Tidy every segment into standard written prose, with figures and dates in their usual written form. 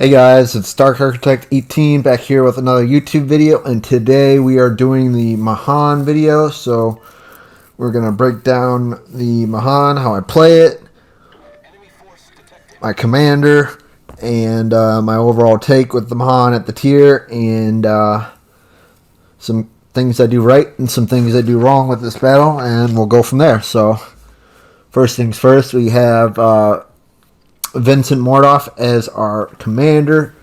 Hey guys, it's Dark Architect 18 back here with another YouTube video, and today we are doing the Mahan video. So we're going to break down the Mahan, how I play it, my commander, and my overall take with the Mahan at the tier, and some things I do right and some things I do wrong with this battle, and we'll go from there. So first things first, we have Vincent Mordoff as our commander.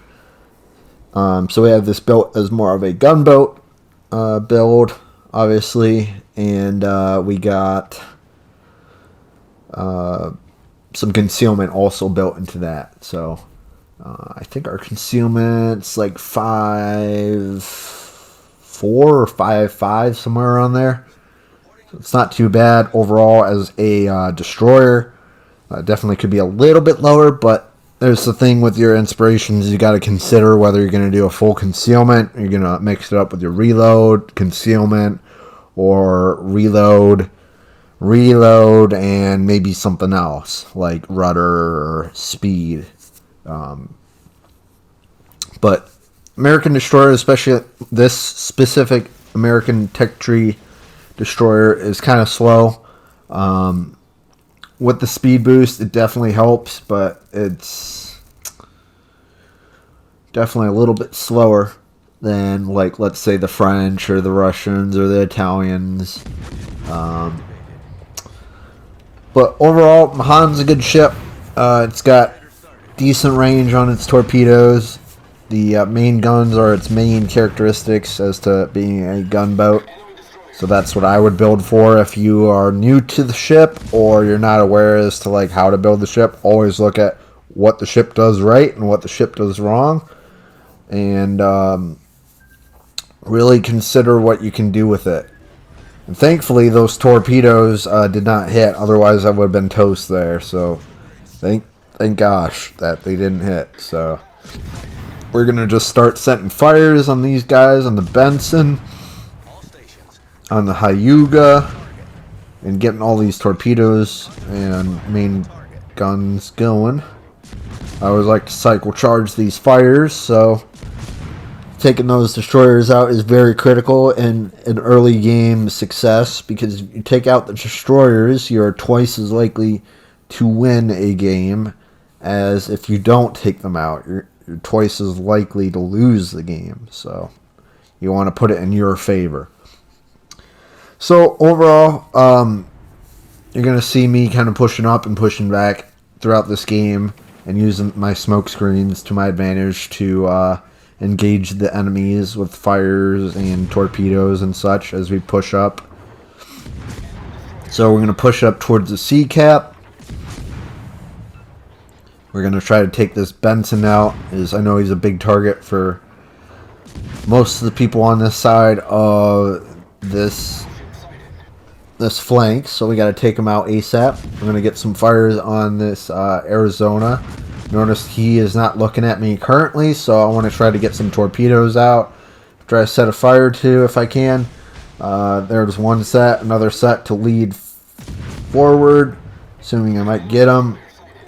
So we have this built as more of a gunboat build, obviously, and we got some concealment also built into that. So I think our concealment's like 5.4 or 5.5, somewhere around there. So it's not too bad overall as a destroyer. Definitely could be a little bit lower, but there's the thing with your inspirations. You got to consider whether you're going to do a full concealment, or you're going to mix it up with your reload, concealment, or reload, and maybe something else like rudder or speed. But American Destroyer, especially this specific American Tech Tree Destroyer, is kind of slow. With the speed boost, it definitely helps, but it's definitely a little bit slower than, like, let's say the French or the Russians or the Italians. But overall, Mahan's a good ship. It's got decent range on its torpedoes. The main guns are its main characteristics as to being a gunboat. So that's what I would build for if you are new to the ship or you're not aware as to like how to build the ship. Always look at what the ship does right and what the ship does wrong, and really consider what you can do with it. And thankfully, those torpedoes did not hit. Otherwise, I would have been toast there. So thank gosh that they didn't hit. So we're gonna just start setting fires on these guys on the Benson, on the Hyuga, and getting all these torpedoes and main guns going. I always like to cycle charge these fires, so taking those destroyers out is very critical in an early game success, because if you take out the destroyers, you're twice as likely to win a game as if you don't take them out. You're twice as likely to lose the game, so you want to put it in your favor. So overall, you're going to see me kind of pushing up and pushing back throughout this game and using my smoke screens to my advantage to engage the enemies with fires and torpedoes and such as we push up. So we're going to push up towards the sea cap. We're going to try to take this Benson out, as I know he's a big target for most of the people on this side of this flank, so we got to take him out ASAP. We're going to get some fires on this Arizona. Notice he is not looking at me currently, so I want to try to get some torpedoes out. Try to set a fire to if I can. There's one set, another set to lead forward, assuming I might get him.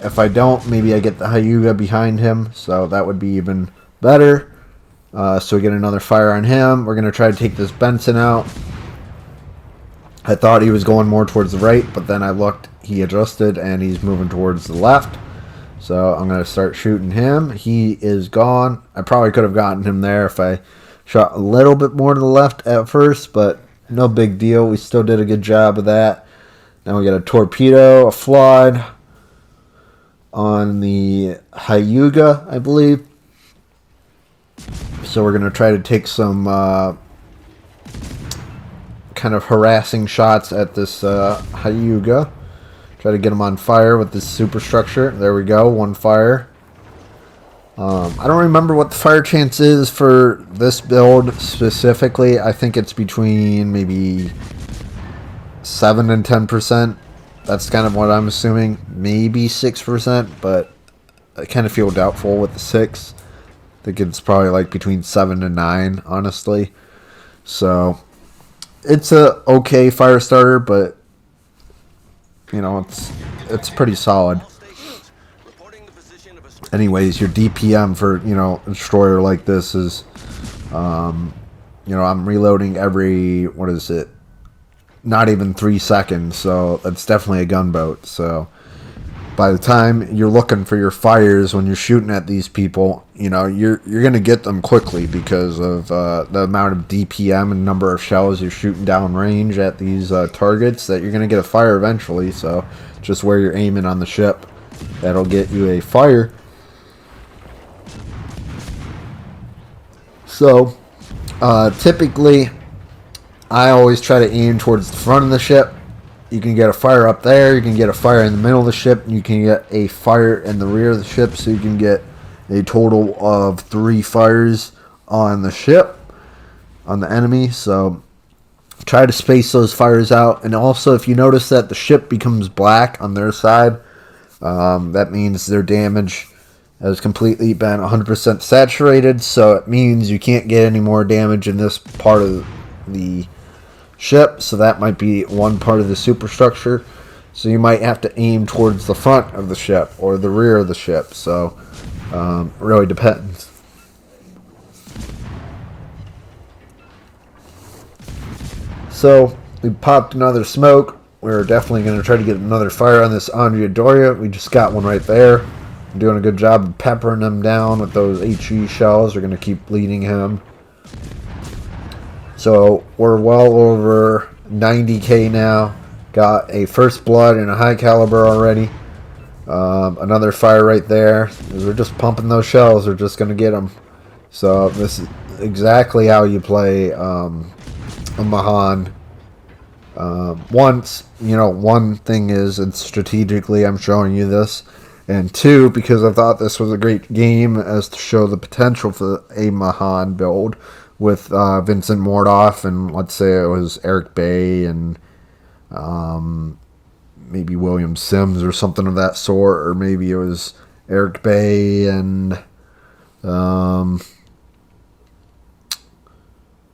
If I don't, maybe I get the Hyuga behind him, so that would be even better. So we get another fire on him. We're going to try to take this Benson out. I thought he was going more towards the right, but then I looked, he adjusted, and he's moving towards the left. So I'm going to start shooting him. He is gone. I probably could have gotten him there if I shot a little bit more to the left at first, but no big deal. We still did a good job of that. Now we got a torpedo, a flood on the Hyuga, I believe. So we're going to try to take some kind of harassing shots at this Hyuga. Try to get him on fire with this superstructure. There we go, one fire. I don't remember what the fire chance is for this build specifically. I think it's between maybe 7 and 10%. That's kind of what I'm assuming. Maybe 6%, but I kind of feel doubtful with the 6. I think it's probably like between 7 and 9, honestly. So it's a okay fire starter, but you know, it's pretty solid. anyways, your DPM for, you know, a destroyer like this is, you know, I'm reloading every, what is it, not even 3 seconds, so that's definitely a gunboat. So by the time you're looking for your fires when you're shooting at these people, you know, you're gonna get them quickly because of the amount of DPM and number of shells you're shooting down range at these targets, that you're gonna get a fire eventually. So just where you're aiming on the ship, that'll get you a fire. So typically I always try to aim towards the front of the ship. You can get a fire up there, you can get a fire in the middle of the ship, and you can get a fire in the rear of the ship, so you can get a total of 3 fires on the ship, on the enemy. So try to space those fires out. And also, if you notice that the ship becomes black on their side, that means their damage has completely been 100% saturated, so it means you can't get any more damage in this part of the ship. So that might be one part of the superstructure, so you might have to aim towards the front of the ship or the rear of the ship. So it really depends. So we popped another smoke. We're definitely going to try to get another fire on this Andrea Doria. We just got one right there. I'm doing a good job of peppering them down with those HE shells. They're going to keep bleeding him. So we're well over 90k now. Got a first blood and a high caliber already. Another fire right there. We're just pumping those shells. We're just going to get them. So this is exactly how you play a Mahan. Once, you know, one thing is, it's strategically I'm showing you this. And 2, because I thought this was a great game as to show the potential for a Mahan build with Vincent Mordoff, and let's say it was Eric Bay and maybe William Sims or something of that sort, or maybe it was Eric Bay and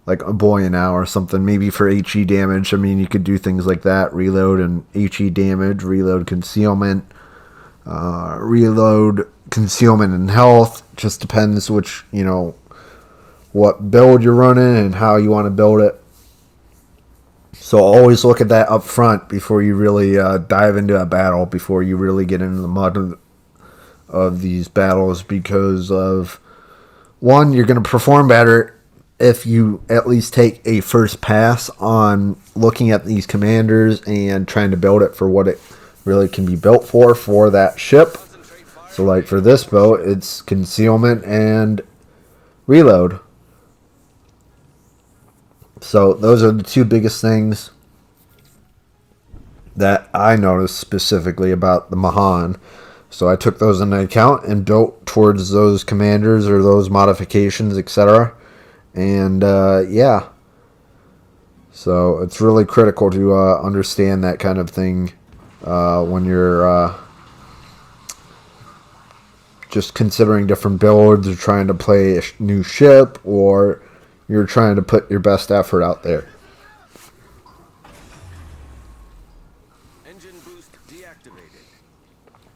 like a boy an hour or something, maybe for HE damage. I mean, you could do things like that: reload and HE damage, reload concealment, reload concealment and health. Just depends which, you know, what build you're running and how you want to build it. So always look at that up front before you really dive into a battle, before you really get into the mud of these battles, because of, one, you're going to perform better if you at least take a first pass on looking at these commanders and trying to build it for what it really can be built for that ship. So like for this boat, it's concealment and reload. So those are the 2 biggest things that I noticed specifically about the Mahan. So I took those into account and built towards those commanders or those modifications, etc. And yeah, so it's really critical to understand that kind of thing when you're just considering different builds, or trying to play a new ship, or you're trying to put your best effort out there. Engine boost deactivated.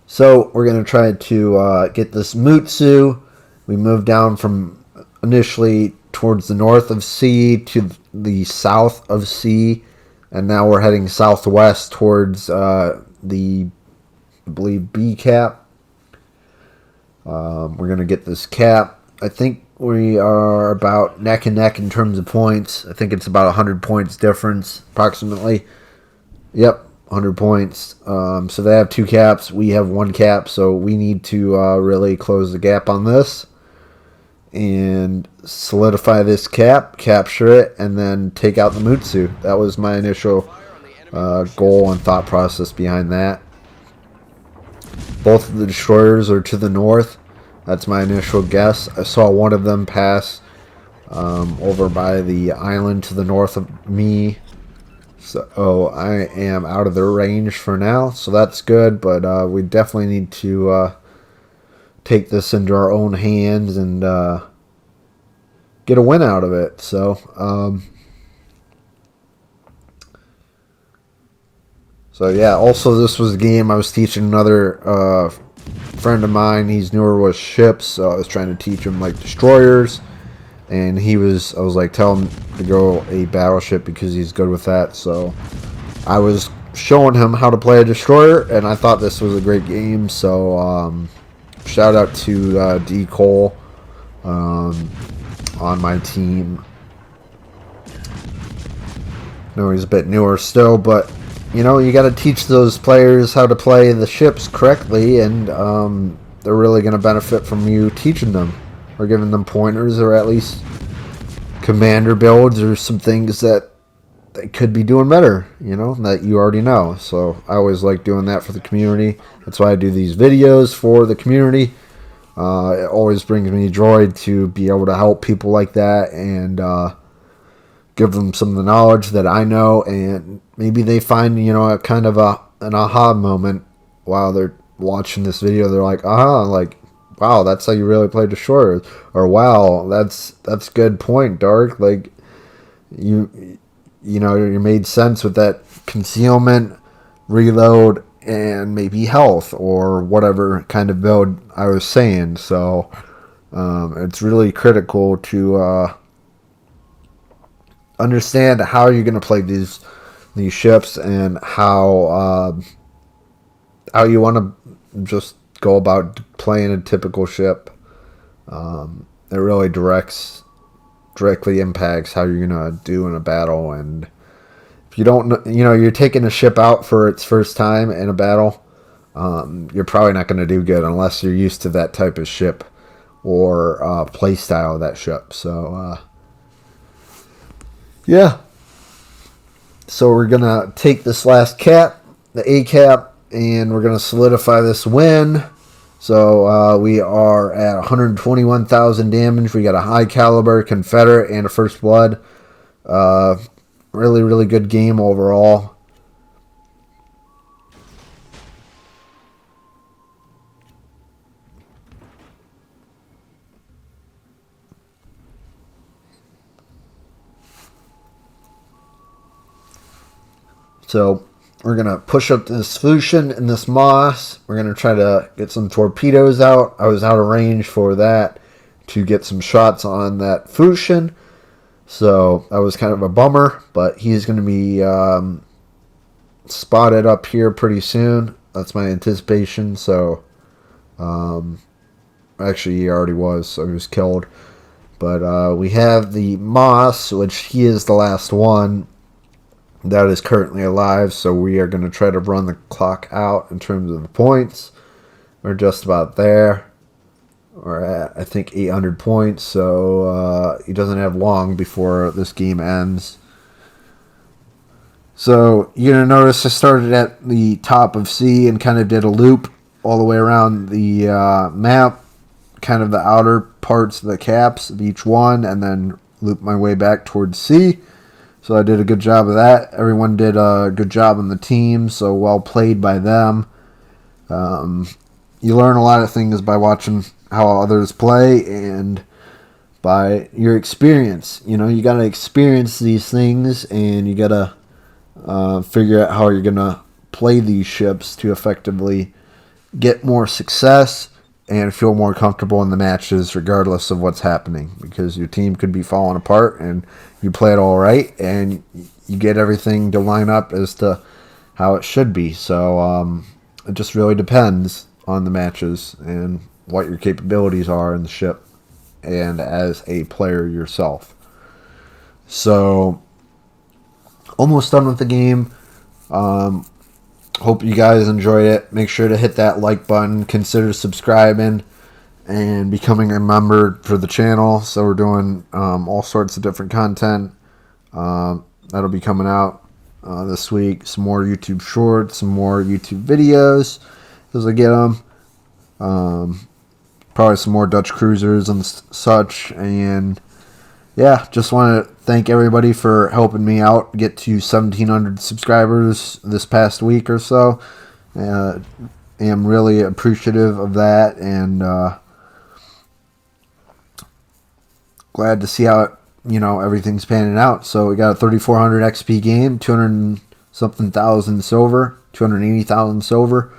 So we're going to try to get this Mutsu. We moved down from initially towards the north of C to the south of C, and now we're heading southwest towards the, I believe, B cap. We're going to get this cap. I think we are about neck and neck in terms of points. I think it's about 100 points difference, approximately. Yep, 100 points. So they have 2 caps. We have 1 cap, so we need to really close the gap on this and solidify this cap, capture it, and then take out the Mutsu. That was my initial goal and thought process behind that. Both of the destroyers are to the north. That's my initial guess. I saw one of them pass over by the island to the north of me. So I am out of their range for now. So that's good, but we definitely need to take this into our own hands and get a win out of it. So yeah, also this was a game I was teaching another friend of mine, he's newer with ships, so I was trying to teach him like destroyers, and I was like, tell him to go a battleship because he's good with that. So I was showing him how to play a destroyer, and I thought this was a great game. So shout out to D. Cole on my team. No, he's a bit newer still, but you know, you got to teach those players how to play the ships correctly, and they're really going to benefit from you teaching them or giving them pointers, or at least commander builds or some things that they could be doing better, you know, that you already know. So I always like doing that for the community. That's why I do these videos for the community. It always brings me joy to be able to help people like that and give them some of the knowledge that I know, and maybe they find, you know, a kind of an aha moment while they're watching this video. They're like, like, wow, that's how you really play Destroyer, or wow, that's good point, Dark. Like, you know, you made sense with that concealment, reload, and maybe health, or whatever kind of build I was saying. So it's really critical to understand how you're going to play these ships, and how you want to just go about playing a typical ship. It really directly impacts how you're going to do in a battle. And if you don't, you know, you're taking a ship out for its first time in a battle, you're probably not going to do good unless you're used to that type of ship or play style of that ship. So yeah. So we're going to take this last cap, the A cap, and we're going to solidify this win. So we are at 121,000 damage. We got a high caliber Confederate and a First Blood. Really, really good game overall. So we're going to push up this Fusion and this Moss. We're going to try to get some torpedoes out. I was out of range for that to get some shots on that Fusion. So that was kind of a bummer, but he's going to be spotted up here pretty soon. That's my anticipation. So actually he already was, so he was killed. But we have the Moss, which he is the last one that is currently alive, so we are going to try to run the clock out in terms of the points. We're just about there. We're at, I think, 800 points, so he doesn't have long before this game ends. So you're going to notice I started at the top of C and kind of did a loop all the way around the map, kind of the outer parts of the caps of each one, and then loop my way back towards C. So I did a good job of that. Everyone did a good job on the team, so well played by them. You learn a lot of things by watching how others play and by your experience. You know, you got to experience these things, and you got to figure out how you're going to play these ships to effectively get more success and feel more comfortable in the matches regardless of what's happening, because your team could be falling apart and you play it all right and you get everything to line up as to how it should be. So it just really depends on the matches and what your capabilities are in the ship and as a player yourself. So almost done with the game. Hope you guys enjoyed it. Make sure to hit that like button. Consider subscribing and becoming a member for the channel. So we're doing all sorts of different content. That'll be coming out this week. Some more YouTube shorts, some more YouTube videos as I get them. Probably some more Dutch cruisers and such. And yeah, just want to thank everybody for helping me out get to 1,700 subscribers this past week or so. Am really appreciative of that, and glad to see how it, everything's panning out. So we got a 3,400 XP game, 200 something thousand silver, 280,000 silver.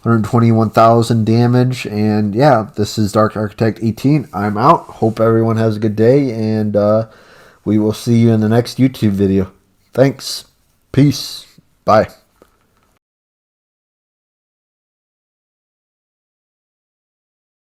121,000 damage. And yeah, this is Dark Architect 18. I'm out. Hope everyone has a good day, and we will see you in the next YouTube video. Thanks. Peace. Bye.